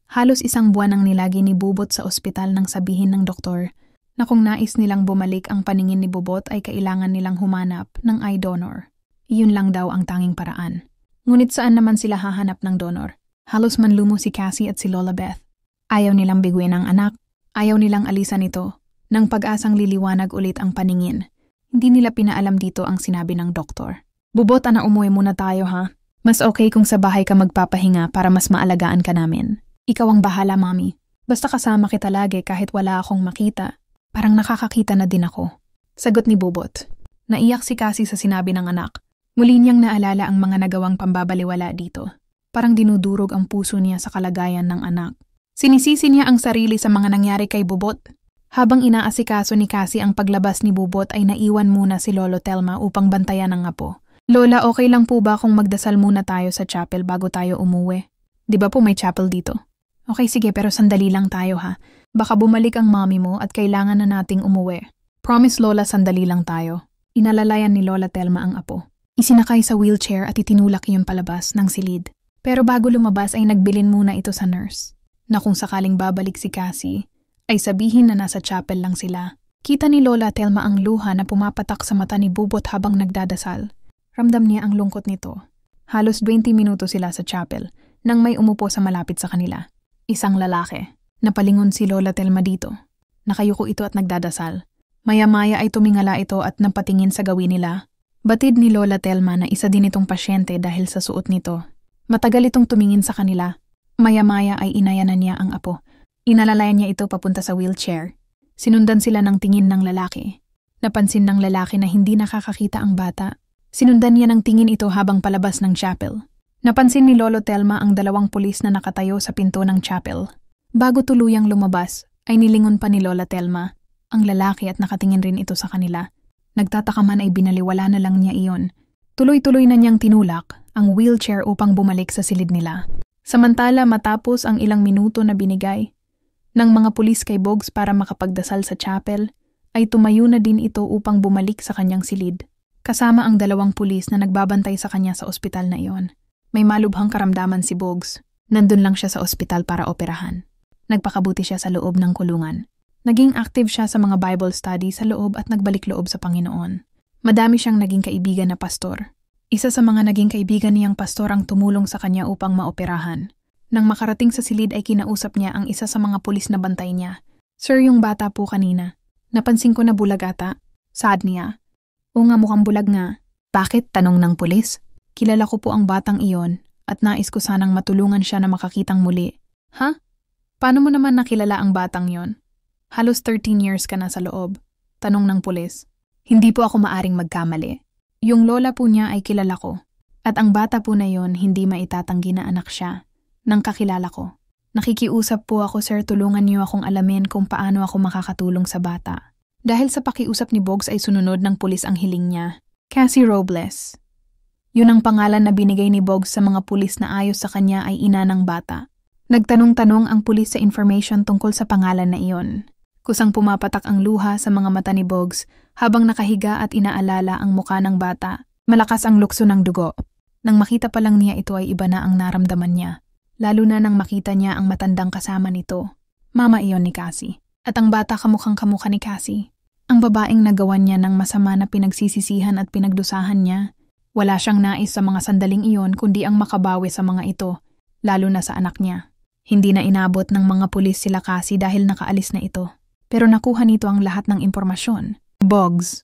Halos 1 buwan ang nilagi ni Bubot sa ospital nang sabihin ng doktor na kung nais nilang bumalik ang paningin ni Bubot ay kailangan nilang humanap ng eye donor. Iyon lang daw ang tanging paraan. Ngunit saan naman sila hahanap ng donor? Halos manlumo si Cassie at si Lola Beth. Ayaw nilang biguin ang anak, ayaw nilang alisan ito, nang pag-asang liliwanag ulit ang paningin. Hindi nila pinaalam dito ang sinabi ng doktor. Bubot, umuwi muna tayo ha. Mas okay kung sa bahay ka magpapahinga para mas maalagaan ka namin. Ikaw ang bahala, Mami. Basta kasama kita lagi kahit wala akong makita. Parang nakakakita na din ako. Sagot ni Bubot. Naiyak si Cassie sa sinabi ng anak. Muli niyang naalala ang mga nagawang pambabaliwala dito. Parang dinudurog ang puso niya sa kalagayan ng anak. Sinisisi niya ang sarili sa mga nangyari kay Bubot. Habang inaasikaso ni Cassie ang paglabas ni Bubot ay naiwan muna si Lolo Telma upang bantayan ang apo. Lola, okay lang po ba kung magdasal muna tayo sa chapel bago tayo umuwi? Di ba po may chapel dito? Okay, sige, pero sandali lang tayo ha. Baka bumalik ang mommy mo at kailangan na nating umuwi. Promise Lola, sandali lang tayo. Inalalayan ni Lola Telma ang apo. Isinakay sa wheelchair at itinulak iyon palabas ng silid. Pero bago lumabas ay nagbilin muna ito sa nurse. Na kung sakaling babalik si Cassie, ay sabihin na nasa chapel lang sila. Kita ni Lola Telma ang luha na pumapatak sa mata ni Bubot habang nagdadasal. Ramdam niya ang lungkot nito. Halos 20 minuto sila sa chapel nang may umupo sa malapit sa kanila. Isang lalaki. Napalingon si Lola Telma dito. Nakayuko ito at nagdadasal. Maya-maya ay tumingala ito at napatingin sa gawin nila. Batid ni Lola Telma na isa din itong pasyente dahil sa suot nito. Matagal itong tumingin sa kanila. Maya-maya ay inayanan niya ang apo. Inalalayan niya ito papunta sa wheelchair. Sinundan sila ng tingin ng lalaki. Napansin ng lalaki na hindi nakakakita ang bata. Sinundan niya ng tingin ito habang palabas ng chapel. Napansin ni Lolo Telma ang 2 pulis na nakatayo sa pinto ng chapel. Bago tuluyang lumabas, ay nilingon pa ni Lola Telma ang lalaki at nakatingin rin ito sa kanila. Nagtataka man ay binaliwala na lang niya iyon. Tuloy-tuloy na niyang tinulak ang wheelchair upang bumalik sa silid nila. Samantala matapos ang ilang minuto na binigay ng mga pulis kay Bogs para makapagdasal sa chapel, ay tumayo na din ito upang bumalik sa kanyang silid. Kasama ang 2 pulis na nagbabantay sa kanya sa ospital na iyon. May malubhang karamdaman si Bogs. Nandun lang siya sa ospital para operahan. Nagpakabuti siya sa loob ng kulungan. Naging active siya sa mga Bible study sa loob at nagbalik loob sa Panginoon. Madami siyang naging kaibigan na pastor. Isa sa mga naging kaibigan niyang pastor ang tumulong sa kanya upang maoperahan. Nang makarating sa silid ay kinausap niya ang isa sa mga pulis na bantay niya. Sir, yung bata po kanina. Napansin ko na bulag ata. Sad niya. O nga, mukhang bulag nga. Bakit? Tanong ng pulis. Kilala ko po ang batang iyon at nais ko sanang matulungan siya na makakitang muli. Ha? Paano mo naman nakilala ang batang yon? Halos 13 years ka na sa loob. Tanong ng pulis. Hindi po ako maaring magkamali. Yung lola po niya ay kilala ko. At ang bata po na yon hindi maitatanggi na anak siya. Nang kakilala ko. Nakikiusap po ako, sir, tulungan niyo akong alamin kung paano ako makakatulong sa bata. Dahil sa pakiusap ni Bogs ay sununod ng pulis ang hiling niya. Cassie Robles. Yun ang pangalan na binigay ni Bogs sa mga pulis na ayos sa kanya ay ina ng bata. Nagtanong-tanong ang pulis sa information tungkol sa pangalan na iyon. Kusang pumapatak ang luha sa mga mata ni Bogs habang nakahiga at inaalala ang muka ng bata. Malakas ang lukso ng dugo. Nang makita pa lang niya ito ay iba na ang naramdaman niya. Lalo na nang makita niya ang matandang kasama nito. Mama iyon ni Cassie. At ang bata kamukhang-kamukha ni Cassie. Ang babaeng nagawan niya ng masama na pinagsisisihan at pinagdusahan niya. Wala siyang nais sa mga sandaling iyon kundi ang makabawi sa mga ito, lalo na sa anak niya. Hindi na inabot ng mga pulis sila Cassie dahil nakaalis na ito. Pero nakuha nito ang lahat ng impormasyon. Bogs.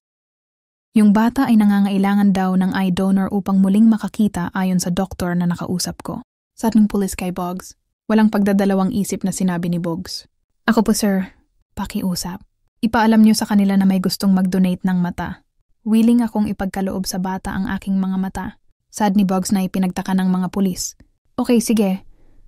Yung bata ay nangangailangan daw ng eye donor upang muling makakita ayon sa doktor na nakausap ko. Sa ating pulis kay Bogs, walang pagdadalawang isip na sinabi ni Bogs. Ako po sir, pakiusap. Ipaalam niyo sa kanila na may gustong mag-donate ng mata. Willing akong ipagkaloob sa bata ang aking mga mata. Sad ni Bogs na ipinagtaka ng mga pulis. Okay, sige.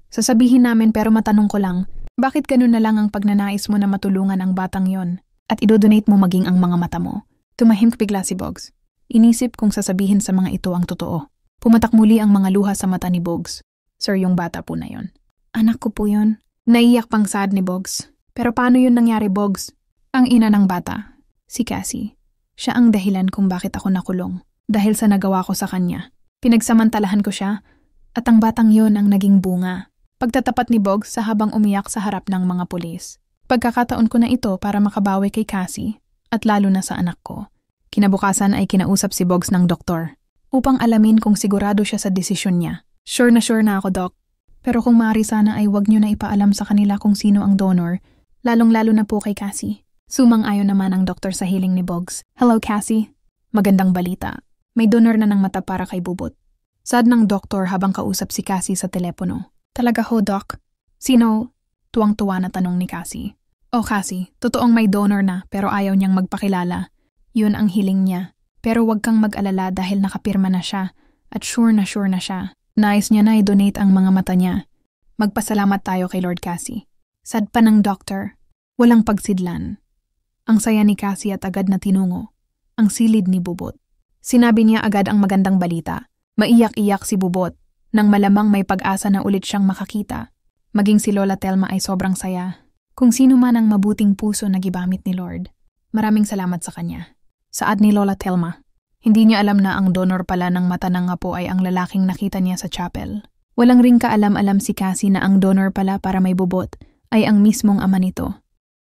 Sasabihin namin pero matanong ko lang, bakit ganun na lang ang pagnanais mo na matulungan ang batang yon at idodonate mo maging ang mga mata mo? Tumahimik bigla si Bogs. Inisip kung sasabihin sa mga ito ang totoo. Pumatak muli ang mga luha sa mata ni Bogs. Sir, yung bata po na yon. Anak ko po yon. Naiyak pang sad ni Bogs. Pero paano yun nangyari, Bogs? Ang ina ng bata, si Cassie. Siya ang dahilan kung bakit ako nakulong. Dahil sa nagawa ko sa kanya. Pinagsamantalahan ko siya at ang batang yon ang naging bunga. Pagtatapat ni Boggs sa habang umiyak sa harap ng mga pulis. Pagkakataon ko na ito para makabawi kay Cassie at lalo na sa anak ko. Kinabukasan ay kinausap si Boggs ng doktor upang alamin kung sigurado siya sa desisyon niya. Sure na ako, Doc. Pero kung maaari sana ay wag niyo na ipaalam sa kanila kung sino ang donor, lalong-lalo na po kay Cassie. Sumang-ayon naman ang doktor sa hiling ni Boggs. Hello, Cassie. Magandang balita. May donor na ng mata para kay Bubot. Sad ng doktor habang kausap si Cassie sa telepono. Talaga ho, Doc? Sino? Tuwang-tuwa na tanong ni Cassie. Oh, Cassie, totoong may donor na pero ayaw niyang magpakilala. Yun ang hiling niya. Pero wag kang mag-alala dahil nakapirma na siya at sure na siya. Nais niya na i-donate ang mga mata niya. Magpasalamat tayo kay Lord Cassie. Sad pa ng doctor. Walang pagsidlan. Ang saya ni Cassie at agad na tinungo. Ang silid ni Bubot. Sinabi niya agad ang magandang balita. Maiyak-iyak si Bubot nang malamang may pag-asa na ulit siyang makakita. Maging si Lola Telma ay sobrang saya. Kung sino man ang mabuting puso na gibamit ni Lord. Maraming salamat sa kanya. Saad ni Lola Telma. Hindi niya alam na ang donor pala ng mata ng apo ay ang lalaking nakita niya sa chapel. Walang ring kaalam-alam si Cassie na ang donor pala para may Bubot ay ang mismong ama nito.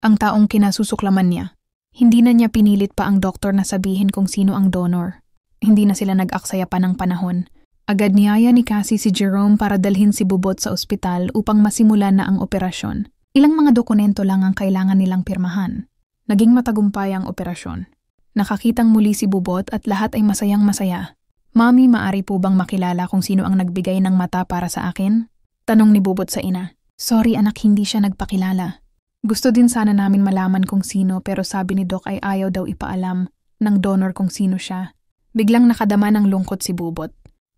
Ang taong kinasusuklaman niya. Hindi na niya pinilit pa ang doktor na sabihin kung sino ang donor. Hindi na sila nag-aksaya pa ng panahon. Agad niyaya ni Cassie si Jerome para dalhin si Bubot sa ospital upang masimula na ang operasyon. Ilang mga dokumento lang ang kailangan nilang pirmahan. Naging matagumpay ang operasyon. Nakakitang muli si Bubot at lahat ay masayang-masaya. Mami, maari po bang makilala kung sino ang nagbigay ng mata para sa akin? Tanong ni Bubot sa ina. Sorry anak, hindi siya nagpakilala. Gusto din sana namin malaman kung sino pero sabi ni Doc ay ayaw daw ipaalam ng donor kung sino siya. Biglang nakadama ng lungkot si Bubot.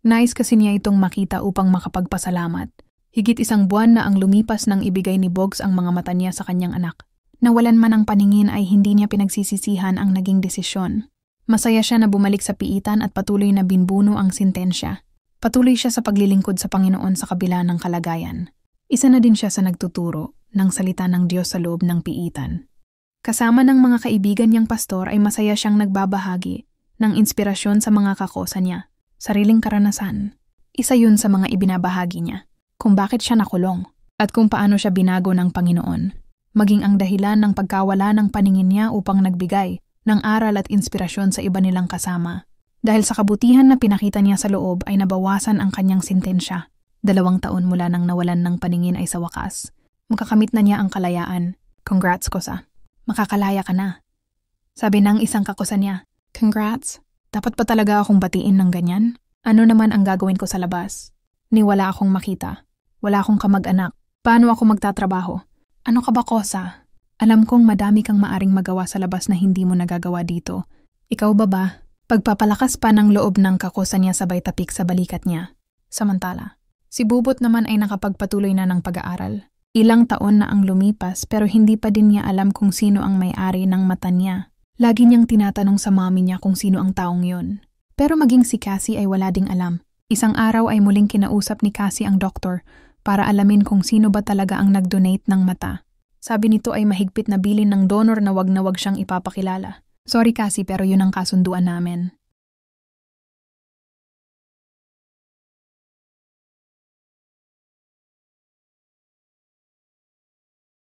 Nais kasi niya itong makita upang makapagpasalamat. Higit 1 buwan na ang lumipas nang ibigay ni Boggs ang mga mata niya sa kanyang anak. Nawalan man ang paningin ay hindi niya pinagsisisihan ang naging desisyon. Masaya siya na bumalik sa piitan at patuloy na binbuno ang sintensya. Patuloy siya sa paglilingkod sa Panginoon sa kabila ng kalagayan. Isa na din siya sa nagtuturo ng salita ng Diyos sa loob ng piitan. Kasama ng mga kaibigan niyang pastor ay masaya siyang nagbabahagi ng inspirasyon sa mga kakosa niya, sariling karanasan. Isa yun sa mga ibinabahagi niya, kung bakit siya nakulong at kung paano siya binago ng Panginoon. Maging ang dahilan ng pagkawala ng paningin niya upang nagbigay ng aral at inspirasyon sa iba nilang kasama. Dahil sa kabutihan na pinakita niya sa loob ay nabawasan ang kanyang sintensya. 2 taon mula nang nawalan ng paningin ay sa wakas. Makakamit na niya ang kalayaan. Congrats, Kosa. Makakalaya ka na. Sabi ng isang kakosa niya. Congrats. Dapat pa talaga akong batiin ng ganyan? Ano naman ang gagawin ko sa labas? Ni wala akong makita. Wala akong kamag-anak. Paano ako magtatrabaho? Ano ka ba, Kosa? Alam kong madami kang maaring magawa sa labas na hindi mo nagagawa dito. Ikaw ba? Pagpapalakas pa ng loob ng kakosa niya sabay tapik sa balikat niya. Samantala, si Bubot naman ay nakapagpatuloy na ng pag-aaral. Ilang taon na ang lumipas pero hindi pa din niya alam kung sino ang may-ari ng mata niya. Lagi niyang tinatanong sa mami niya kung sino ang taong yun. Pero maging si Cassie ay wala ding alam. Isang araw ay muling kinausap ni Cassie ang doktor para alamin kung sino ba talaga ang nag-donate ng mata. Sabi nito ay mahigpit na bilin ng donor na wag siyang ipapakilala. Sorry Cassie pero yun ang kasunduan namin.